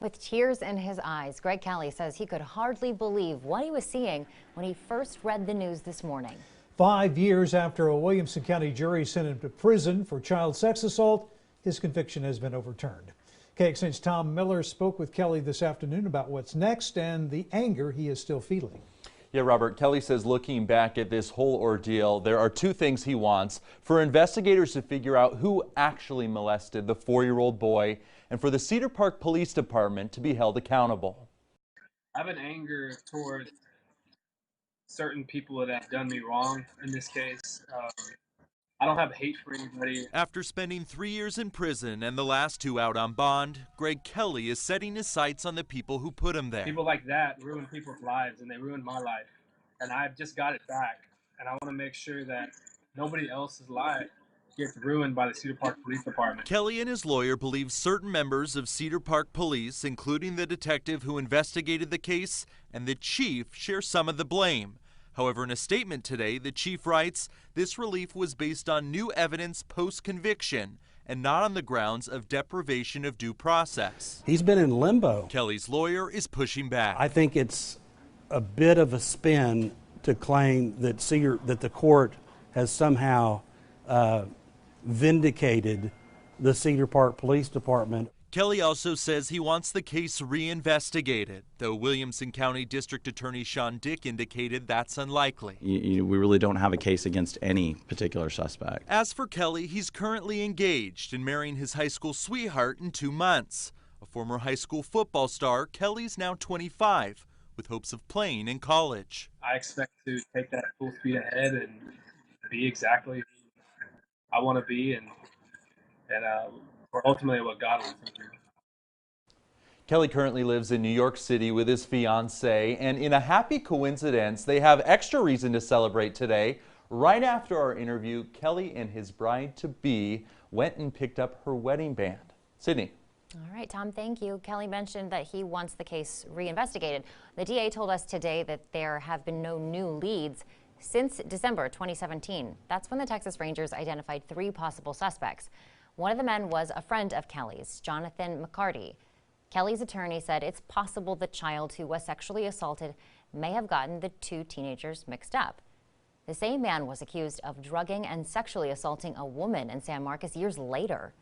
With tears in his eyes, Greg Kelley says he could hardly believe what he was seeing when he first read the news this morning. 5 years after a Williamson County jury sent him to prison for child sex assault, his conviction has been overturned. KXAN's Tom Miller spoke with Kelley this afternoon about what's next and the anger he is still feeling. Yeah, Robert, Kelley says looking back at this whole ordeal, there are two things he wants: for investigators to figure out who actually molested the 4-year-old boy, and for the Cedar Park Police Department to be held accountable. I have an anger toward certain people that have done me wrong in this case. I don't have hate for anybody. After spending 3 years in prison and the last 2 out on bond, Greg Kelley is setting his sights on the people who put him there. People like that ruin people's lives, and they ruined my life. And I've just got it back. And I want to make sure that nobody else's life gets ruined by the Cedar Park Police Department. Kelley and his lawyer believe certain members of Cedar Park Police, including the detective who investigated the case and the chief, share some of the blame. However, in a statement today, the chief writes, this relief was based on new evidence post-conviction and not on the grounds of deprivation of due process. He's been in limbo. Kelley's lawyer is pushing back. I think it's a bit of a spin to claim that the court has somehow vindicated the Cedar Park Police Department. Kelley also says he wants the case reinvestigated, though Williamson County District Attorney Sean Dick indicated that's unlikely. We really don't have a case against any particular suspect. As for Kelley, he's currently engaged and marrying his high school sweetheart in 2 months. A former high school football star, Kelley's now 25, with hopes of playing in college. I expect to take that full speed ahead and be exactly who I want to be, and for ultimately what God wants me to do. Kelley currently lives in New York City with his fiancée, and in a happy coincidence, they have extra reason to celebrate today. Right after our interview, Kelley and his bride-to-be went and picked up her wedding band. Sydney. All right, Tom, thank you. Kelley mentioned that he wants the case reinvestigated. The DA told us today that there have been no new leads since December 2017. That's when the Texas Rangers identified 3 possible suspects. One of the men was a friend of Kelley's, Jonathan McCarty. Kelley's attorney said it's possible the child who was sexually assaulted may have gotten the 2 teenagers mixed up. The same man was accused of drugging and sexually assaulting a woman in San Marcos years later.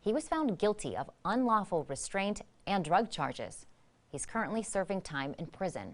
He was found guilty of unlawful restraint and drug charges. He's currently serving time in prison.